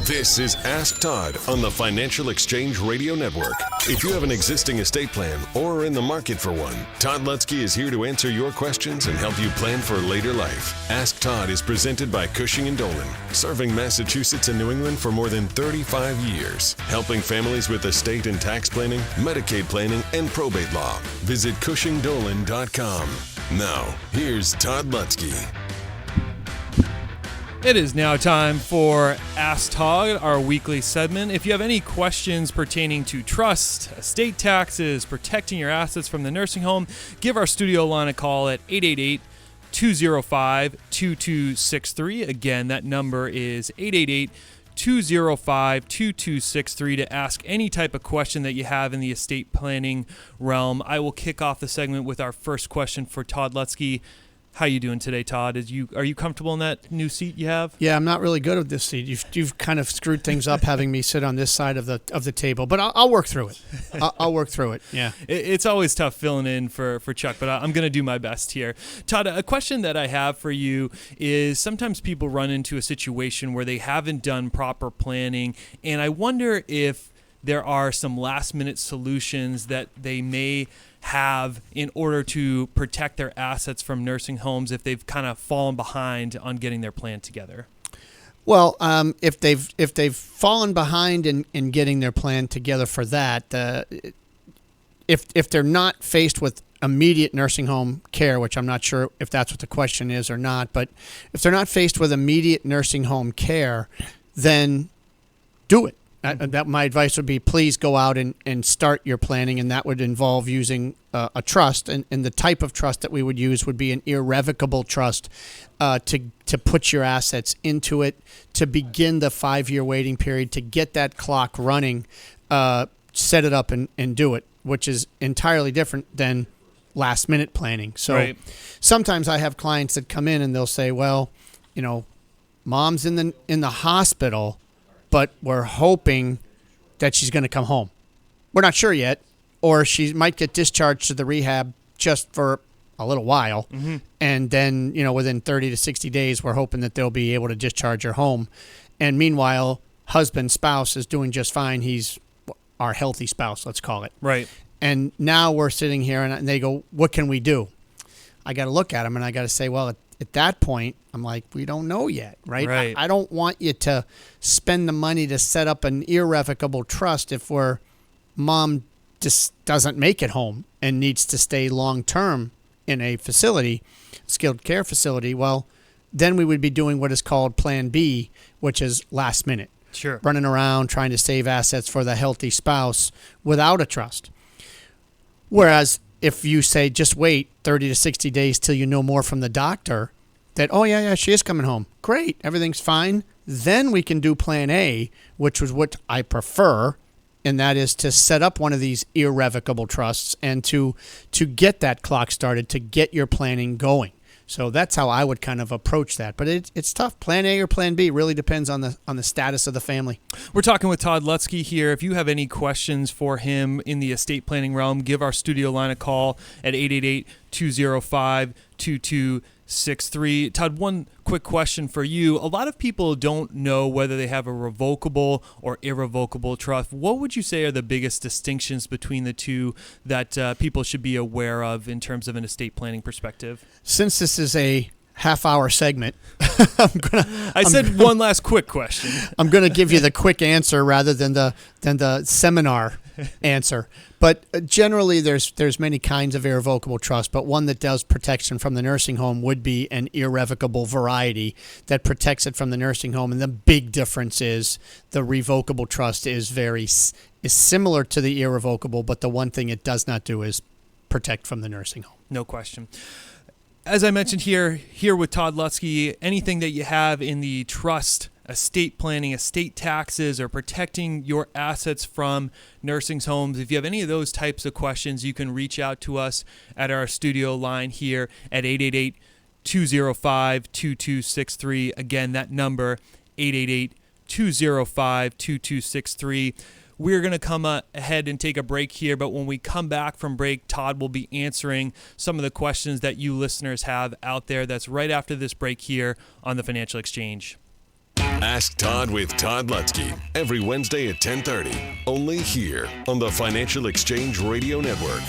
This is Ask Todd on the Financial Exchange Radio Network. If you have an existing estate plan or are in the market for one, Todd Lutsky is here to answer your questions and help you plan for later life. Ask Todd is presented by Cushing and Dolan, serving Massachusetts and New England for more than 35 years, helping families with estate and tax planning, Medicaid planning, and probate law. Visit CushingDolan.com. Now, here's Todd Lutsky. It is now time for Ask Todd, our weekly segment. If you have any questions pertaining to trust, estate taxes, protecting your assets from the nursing home, give our studio line a call at 888-205-2263. Again, that number is 888-205-2263 to ask any type of question that you have in the estate planning realm. I will kick off the segment with our first question for Todd Lutsky. How are you doing today, Todd? Are you comfortable in that new seat you have? Yeah, I'm not really good at this seat. You've kind of screwed things up having me sit on this side of the table, but I'll work through it. I'll work through it. Yeah, it's always tough filling in for Chuck, but I'm going to do my best here. Todd, a question that I have for you is sometimes people run into a situation where they haven't done proper planning, and I wonder if there are some last-minute solutions that they may have in order to protect their assets from nursing homes if they've kind of fallen behind on getting their plan together. Well, if they've fallen behind in getting their plan together for that, if they're not faced with immediate nursing home care, which I'm not sure if that's what the question is or not, but if they're not faced with immediate nursing home care, then do it. That my advice would be, please go out and start your planning, and that would involve using a trust, and the type of trust that we would use would be an irrevocable trust to put your assets into it, to begin the 5-year waiting period, to get that clock running, set it up and do it, which is entirely different than last minute planning. So right. Sometimes I have clients that come in and they'll say, well, mom's in the hospital, but we're hoping that she's going to come home. We're not sure yet, or she might get discharged to the rehab just for a little while, and then, within 30 to 60 days, we're hoping that they'll be able to discharge her home. And meanwhile, spouse is doing just fine. He's our healthy spouse, let's call it. Right. And now we're sitting here, and they go, what can we do? I got to look at them, and I got to say, well, at that point, I'm like, we don't know yet, right? I don't want you to spend the money to set up an irrevocable trust if mom just doesn't make it home and needs to stay long-term in a facility, skilled care facility. Well, then we would be doing what is called Plan B, which is last minute. Sure. Running around trying to save assets for the healthy spouse without a trust. Whereas if you say, just wait 30 to 60 days till you know more from the doctor that, oh, yeah, she is coming home. Great. Everything's fine. Then we can do Plan A, which was what I prefer, and that is to set up one of these irrevocable trusts and to get that clock started, to get your planning going. So that's how I would kind of approach that. But it's tough. Plan A or Plan B really depends on the status of the family. We're talking with Todd Lutsky here. If you have any questions for him in the estate planning realm, give our studio line a call at 888-205-2263. Todd, one quick question for you. A lot of people don't know whether they have a revocable or irrevocable trust. What would you say are the biggest distinctions between the two that people should be aware of in terms of an estate planning perspective? Since this is a half-hour segment, I said one last quick question. I'm going to give you the quick answer rather than the seminar answer. But generally, there's many kinds of irrevocable trust, but one that does protection from the nursing home would be an irrevocable variety that protects it from the nursing home. And the big difference is the revocable trust is similar to the irrevocable, but the one thing it does not do is protect from the nursing home. No question. As I mentioned here with Todd Lutsky, anything that you have in the trust, estate planning, estate taxes, or protecting your assets from nursing homes, if you have any of those types of questions, you can reach out to us at our studio line here at 888-205-2263. Again, that number, 888-205-2263. We're going to come ahead and take a break here, but when we come back from break, Todd will be answering some of the questions that you listeners have out there. That's right after this break here on the Financial Exchange. Ask Todd with Todd Lutsky every Wednesday at 10:30, only here on the Financial Exchange Radio Network.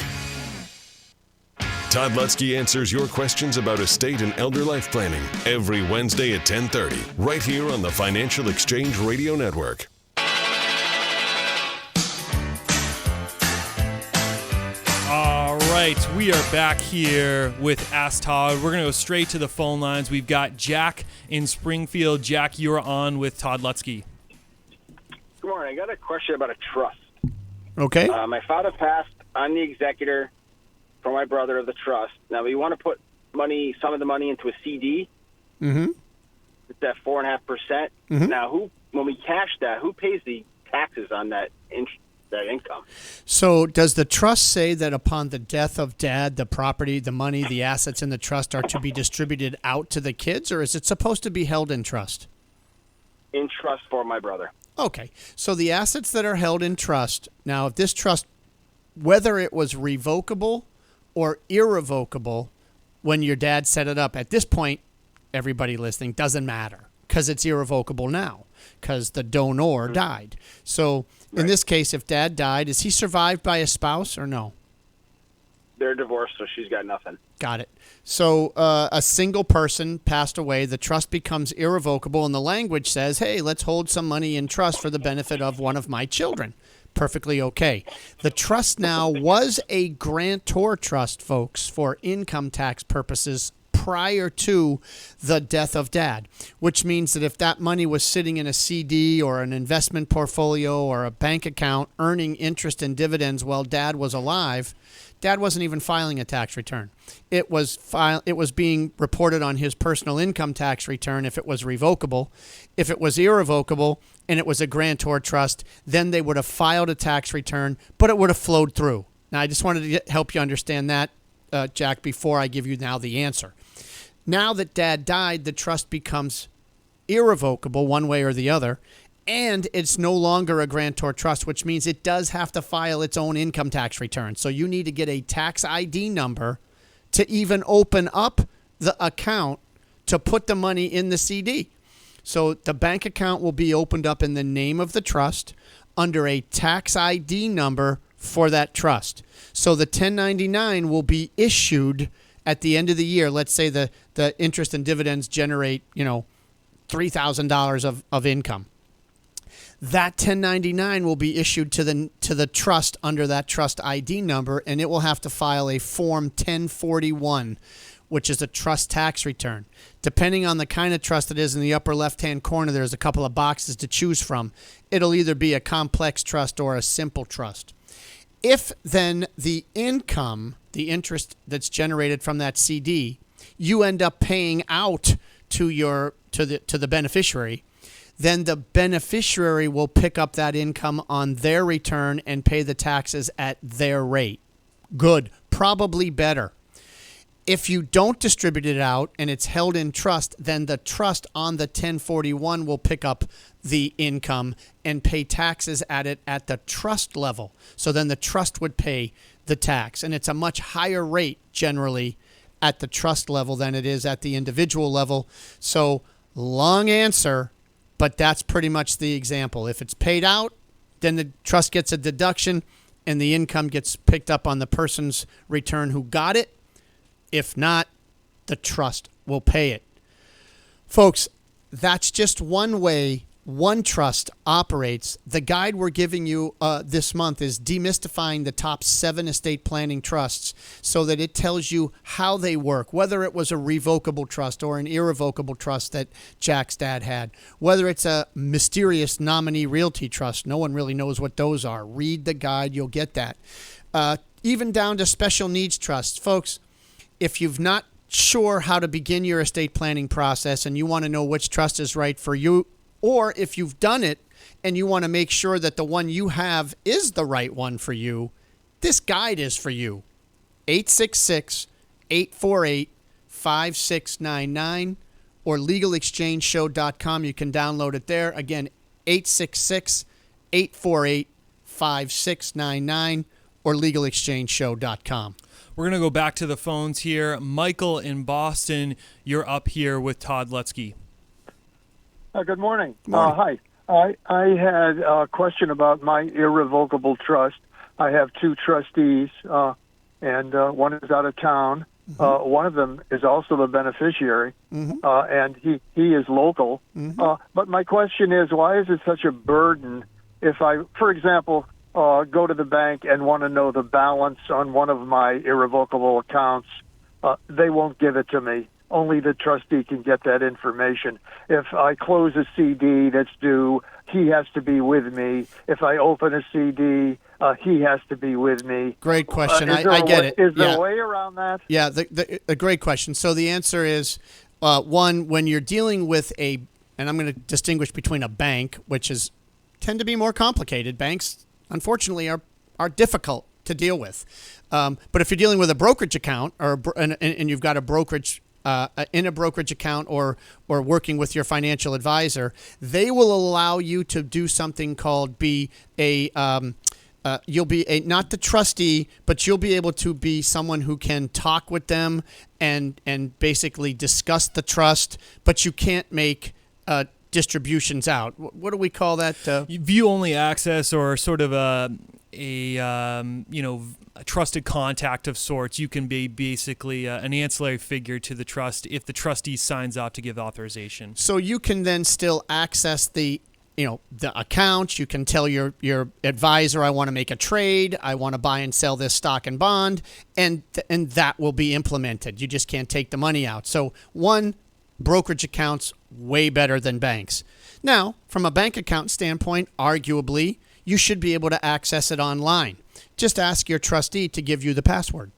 Todd Lutsky answers your questions about estate and elder life planning every Wednesday at 10:30, right here on the Financial Exchange Radio Network. All right, we are back here with Ask Todd. We're going to go straight to the phone lines. We've got Jack in Springfield. Jack, you're on with Todd Lutsky. Good morning. I got a question about a trust. Okay. My father passed. I'm the executor for my brother of the trust. Now, we want to put some of the money into a CD. Mm-hmm. It's at 4.5%. Mm-hmm. Now, when we cash that, who pays the taxes on that income? So does the trust say that upon the death of dad, the property, the money, the assets in the trust are to be distributed out to the kids, or is it supposed to be held in trust? In trust for my brother. Okay. So the assets that are held in trust, now if this trust, whether it was revocable or irrevocable when your dad set it up, at this point, everybody listening, doesn't matter because it's irrevocable now because the donor died. So in this case, if dad died, is he survived by a spouse or no? They're divorced, so she's got nothing. Got it. So a single person passed away. The trust becomes irrevocable, and the language says, hey, let's hold some money in trust for the benefit of one of my children. Perfectly okay. The trust now was a grantor trust, folks, for income tax purposes prior to the death of dad, which means that if that money was sitting in a CD or an investment portfolio or a bank account earning interest and dividends while dad was alive, dad wasn't even filing a tax return. It was being reported on his personal income tax return if it was revocable. If it was irrevocable and it was a grantor trust, then they would have filed a tax return, but it would have flowed through. Now, I just wanted to help you understand that, Jack, before I give you now the answer. Now that dad died, the trust becomes irrevocable one way or the other, and it's no longer a grantor trust, which means it does have to file its own income tax return. So you need to get a tax ID number to even open up the account to put the money in the CD. So the bank account will be opened up in the name of the trust under a tax ID number for that trust. So the 1099 will be issued at the end of the year. Let's say the interest and dividends generate, $3,000 of income. That 1099 will be issued to the trust under that trust ID number, and it will have to file a Form 1041, which is a trust tax return. Depending on the kind of trust it is, in the upper left-hand corner, there's a couple of boxes to choose from. It'll either be a complex trust or a simple trust. If then the income, the interest that's generated from that CD, you end up paying out to the beneficiary, then the beneficiary will pick up that income on their return and pay the taxes at their rate. Good. Probably better. If you don't distribute it out and it's held in trust, then the trust on the 1041 will pick up the income and pay taxes at it at the trust level. So then the trust would pay the tax. And it's a much higher rate generally at the trust level than it is at the individual level. So long answer, but that's pretty much the example. If it's paid out, then the trust gets a deduction and the income gets picked up on the person's return who got it. If not, the trust will pay it. Folks, that's just one way one trust operates. The guide we're giving you this month is demystifying the top 7 estate planning trusts so that it tells you how they work, whether it was a revocable trust or an irrevocable trust that Jack's dad had, whether it's a mysterious nominee realty trust. No one really knows what those are. Read the guide, you'll get that. Even down to special needs trusts. Folks, if you've not sure how to begin your estate planning process and you want to know which trust is right for you, or if you've done it and you want to make sure that the one you have is the right one for you, this guide is for you. 866-848-5699 or legalexchangeshow.com. You can download it there. Again, 866-848-5699 or legalexchangeshow.com. We're going to go back to the phones here. Michael in Boston, you're up here with Todd Lutsky. Good morning. Morning. Hi. I had a question about my irrevocable trust. I have two trustees, and one is out of town. One of them is also the beneficiary, and he is local. But my question is, why is it such a burden if I, for example, go to the bank and want to know the balance on one of my irrevocable accounts? They won't give it to me. Only the trustee can get that information. If I close a CD that's due, he has to be with me. If I open a CD, he has to be with me. Great question. I get it. Is there a way around that? Yeah, a great question. So the answer is, one, when you're dealing with and I'm going to distinguish between a bank, which tend to be more complicated. Banks, unfortunately, are difficult to deal with. But if you're dealing with a brokerage account and you've got a brokerage in a brokerage account or working with your financial advisor, they will allow you to do something called you'll be not the trustee, but you'll be able to be someone who can talk with them and basically discuss the trust, but you can't make distributions out. What do we call that? View-only access, or sort of a trusted contact of sorts. You can be basically an ancillary figure to the trust if the trustee signs off to give authorization. So you can then still access the account. You can tell your advisor, I want to make a trade, I want to buy and sell this stock and bond, and that will be implemented. You just can't take the money out. So one, brokerage accounts way better than banks. Now, from a bank account standpoint, arguably, you should be able to access it online. Just ask your trustee to give you the password,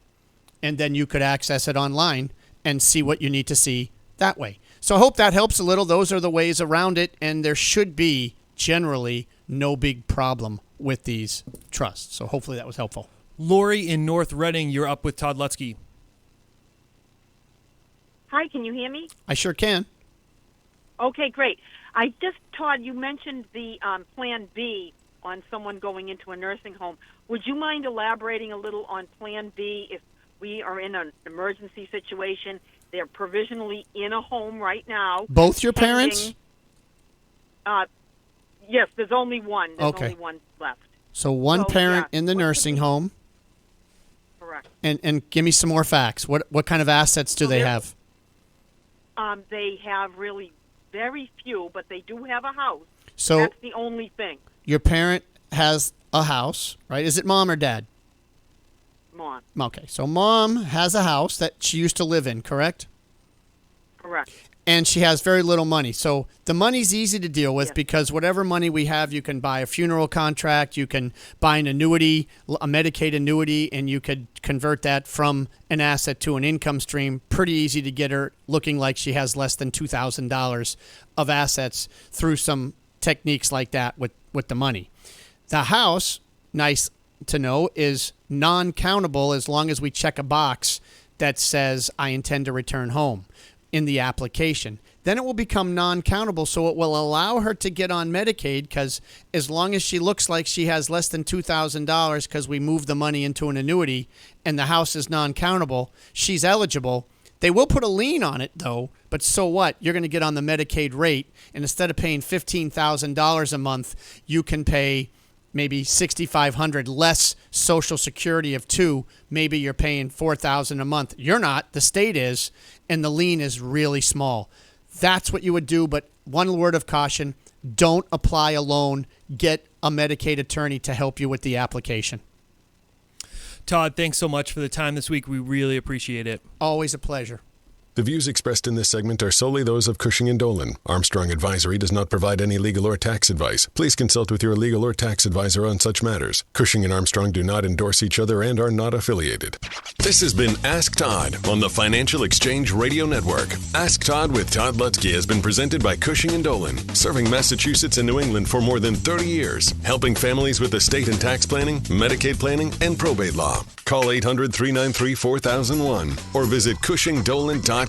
and then you could access it online and see what you need to see that way. So I hope that helps a little. Those are the ways around it, and there should be generally no big problem with these trusts. So hopefully that was helpful. Lori in North Reading, you're up with Todd Lutsky. Hi, can you hear me? I sure can. Okay, great. Todd, you mentioned the Plan B on someone going into a nursing home. Would you mind elaborating a little on Plan B if we are in an emergency situation? They're provisionally in a home right now. Both your parents? Yes, there's only one. There's Okay. only one left. So one parent in the What's nursing home. Correct. And give me some more facts. What kind of assets do they have? They have really very few, but they do have a house. So that's the only thing. your parent has a house, right? Is it mom or dad? Mom. Okay, so mom has a house that she used to live in, correct? Correct. And she has very little money. So the money's easy to deal with Yes. because whatever money we have, you can buy a funeral contract, you can buy an annuity, a Medicaid annuity, and you could convert that from an asset to an income stream. Pretty easy to get her looking like she has less than $2,000 of assets through some techniques like that with the money. The house, nice to know, is non-countable as long as we check a box that says, I intend to return home in the application. Then it will become non-countable, so it will allow her to get on Medicaid because as long as she looks like she has less than $2,000 because we moved the money into an annuity and the house is non-countable, she's eligible. They will put a lien on it, though, but so what? You're going to get on the Medicaid rate, and instead of paying $15,000 a month, you can pay maybe $6,500 less Social Security of $2,000. Maybe you're paying $4,000 a month. You're not. The state is, and the lien is really small. That's what you would do, but one word of caution, don't apply alone. Get a Medicaid attorney to help you with the application. Todd, thanks so much for the time this week. We really appreciate it. Always a pleasure. The views expressed in this segment are solely those of Cushing and Dolan. Armstrong Advisory does not provide any legal or tax advice. Please consult with your legal or tax advisor on such matters. Cushing and Armstrong do not endorse each other and are not affiliated. This has been Ask Todd on the Financial Exchange Radio Network. Ask Todd with Todd Lutsky has been presented by Cushing and Dolan, serving Massachusetts and New England for more than 30 years, helping families with estate and tax planning, Medicaid planning, and probate law. Call 800-393-4001 or visit CushingDolan.com.